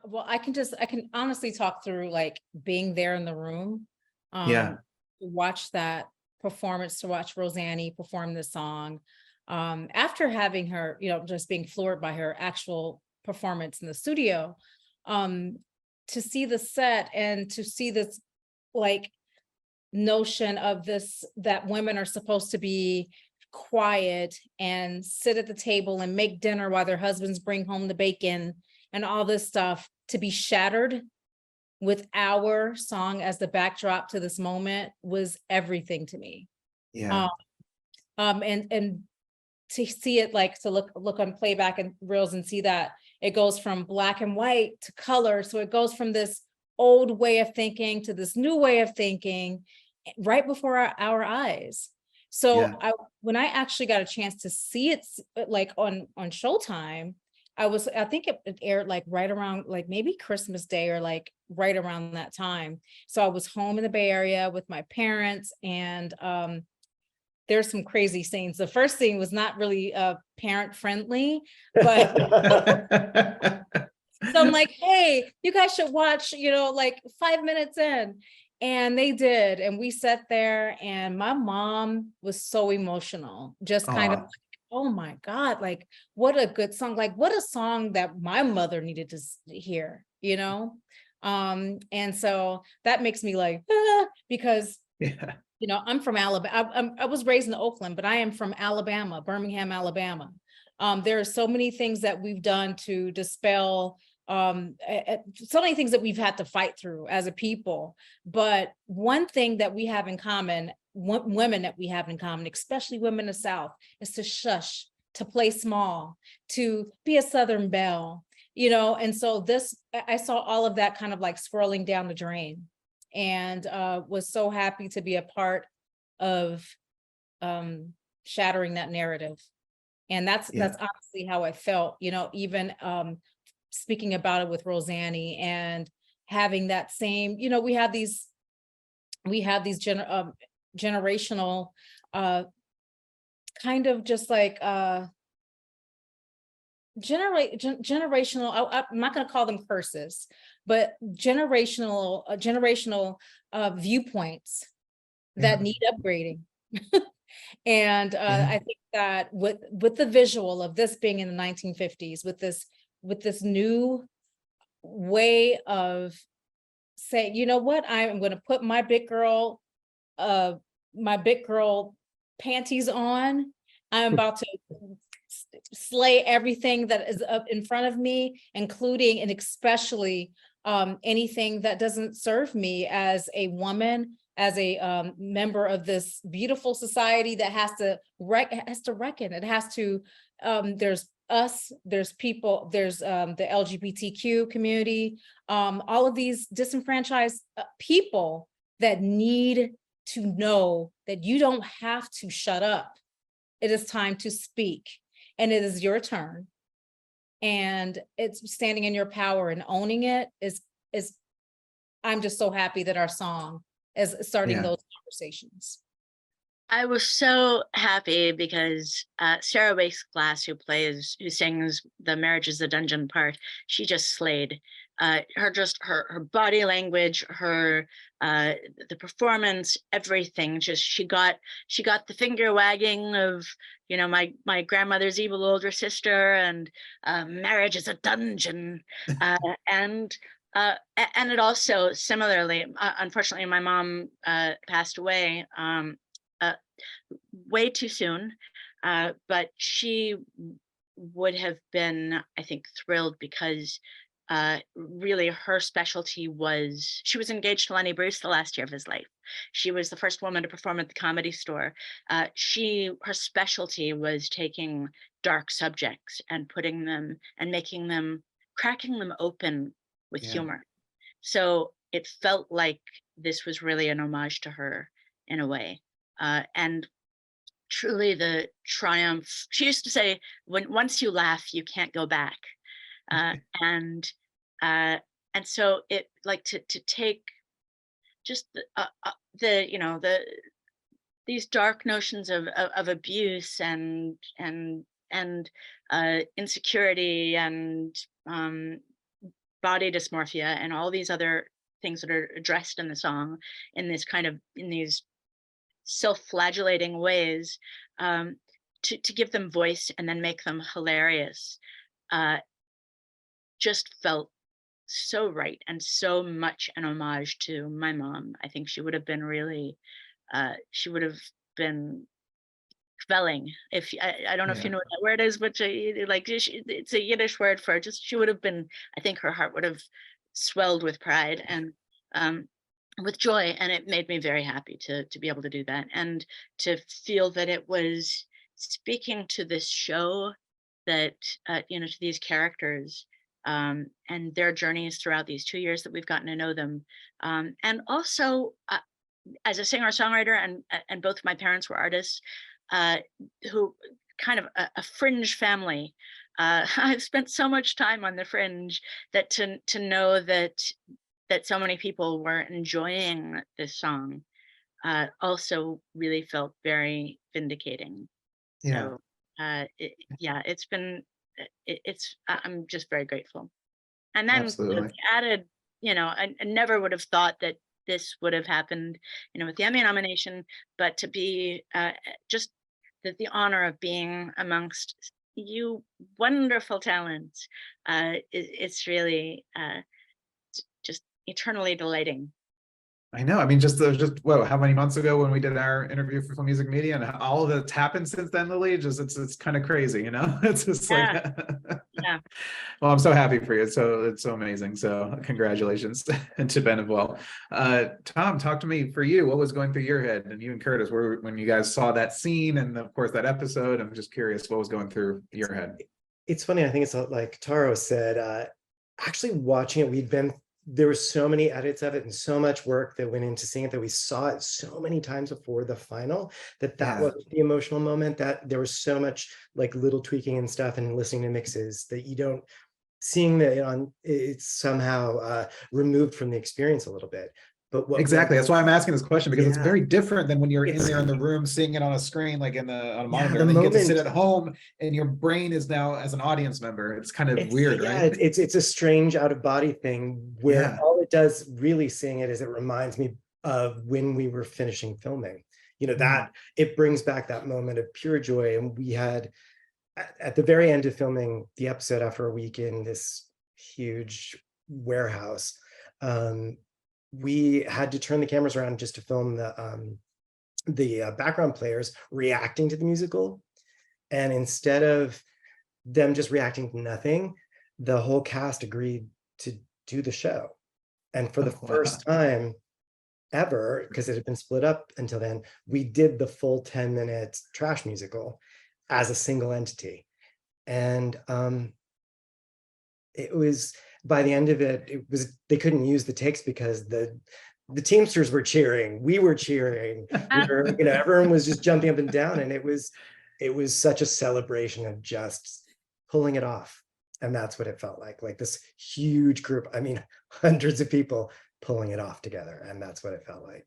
Well, I can honestly talk through like being there in the room, Yeah. to watch that performance, to watch Rosanne perform this song, after having her, just being floored by her actual performance in the studio, um, to see the set and to see this like notion of this, that women are supposed to be quiet and sit at the table and make dinner while their husbands bring home the bacon and all this stuff, to be shattered with our song as the backdrop to this moment was everything to me. Yeah. Um, and to see it, like to look on playback and reels and see that it goes from black and white to color. So it goes from this old way of thinking to this new way of thinking right before our eyes. So Yeah. when I actually got a chance to see it like on Showtime, I think it aired like right around like maybe Christmas Day or like right around that time. So I was home in the Bay Area with my parents, and there's some crazy scenes. The first scene was not really parent friendly, but so I'm like, hey, you guys should watch, like 5 minutes in. And they did. And we sat there, and my mom was so emotional, just kind of Aw. like, oh my God, like what a good song. Like what a song that my mother needed to hear, And so that makes me like, because Yeah. I'm from Alabama. I was raised in Oakland, but I am from Alabama, Birmingham, Alabama. There are so many things that we've done to dispel so many things that we've had to fight through as a people. But one thing that we have in common, women that we have in common, especially women in the South, is to shush, to play small, to be a Southern belle, And so I saw all of that kind of like swirling down the drain, and was so happy to be a part of shattering that narrative. And that's Yeah. honestly how I felt, even speaking about it with Rosanne and having that same, we have these generational kind of just like generational, I'm not going to call them curses, but generational viewpoints that Yeah. need upgrading. And Yeah. I think that with the visual of this being in the 1950s, with this new way of saying, you know what, I'm going to put uh my big girl panties on. I'm about to slay everything that is up in front of me, including and especially anything that doesn't serve me as a woman, as a member of this beautiful society that has to reckon. It has to. There's us. There's people. There's the LGBTQ community. All of these disenfranchised people that need to know that you don't have to shut up. It is time to speak, and it is your turn. And it's standing in your power and owning it is I'm just so happy that our song is starting Yeah. those conversations. I was so happy because Sarah Wakes Glass, who sings the "Marriage is a Dungeon" part, she just slayed. Her body language, the performance, everything. Just she got the finger wagging of my grandmother's evil older sister, and marriage is a dungeon, and it also similarly, unfortunately, my mom passed away. Way too soon, but she would have been, I think, thrilled because really her specialty was she was engaged to Lenny Bruce the last year of his life. She was the first woman to perform at the Comedy Store. Her specialty was taking dark subjects and putting them and cracking them open with Yeah. humor. So it felt like this was really an homage to her in a way. And truly the triumph. She used to say, once you laugh, you can't go back. And so it like to take just these dark notions of abuse and insecurity and body dysmorphia and all these other things that are addressed in the song in these self-flagellating ways, to give them voice and then make them hilarious, uh, just felt so right and so much an homage to my mom. I think she would have been really, she would have been Kvelling. If I don't know if Yeah. you know what that word is, but like it's a Yiddish word for just, she would have been, I think her heart would have swelled with pride and with joy, and it made me very happy to be able to do that and to feel that it was speaking to this show, that to these characters, and their journeys throughout these 2 years that we've gotten to know them, and also as a singer songwriter, and both my parents were artists, uh, who kind of a fringe family. I've spent so much time on the fringe that to know that so many people were enjoying this song also really felt very vindicating. Yeah, So it's been I'm just very grateful. And then the absolutely. added, I never would have thought that this would have happened, with the Emmy nomination, but to be just the honor of being amongst you wonderful talents, it's really just eternally delighting. I know. I mean, just whoa, how many months ago when we did our interview for Film.Music.Media, and all that's happened since then, Lili, just it's kind of crazy, It's just like, Yeah, yeah. well, I'm so happy for you. It's so amazing. So congratulations and to Ben as well. Tom, talk to me for you. What was going through your head, and you and Curtis, when you guys saw that scene and of course that episode? I'm just curious what was going through your head. It's funny. I think it's like Taro said, actually watching it, there were so many edits of it and so much work that went into seeing it, that we saw it so many times before the final, that Yeah. was the emotional moment, that there was so much like little tweaking and stuff and listening to mixes that you don't, seeing that it's somehow removed from the experience a little bit. But Exactly. That's why I'm asking this question, because it's Yeah. very different than when you're in It's- there in the room seeing it on a screen, like on a monitor, the and then you get to sit moment- at home and your brain is now as an audience member. It's kind of weird, right? It's a strange out of body thing where Yeah. all it does really seeing it is it reminds me of when we were finishing filming. That it brings back that moment of pure joy. And we had at the very end of filming the episode, after a week in this huge warehouse, we had to turn the cameras around just to film the background players reacting to the musical. And instead of them just reacting to nothing, the whole cast agreed to do the show. And for the first time ever, because it had been split up until then, we did the full 10-minute trash musical as a single entity. And it was, by the end of it, they couldn't use the takes because the Teamsters were cheering, we were cheering, everyone was just jumping up and down, and it was such a celebration of just pulling it off. And that's what it felt like this huge group, I mean, hundreds of people pulling it off together, and that's what it felt like.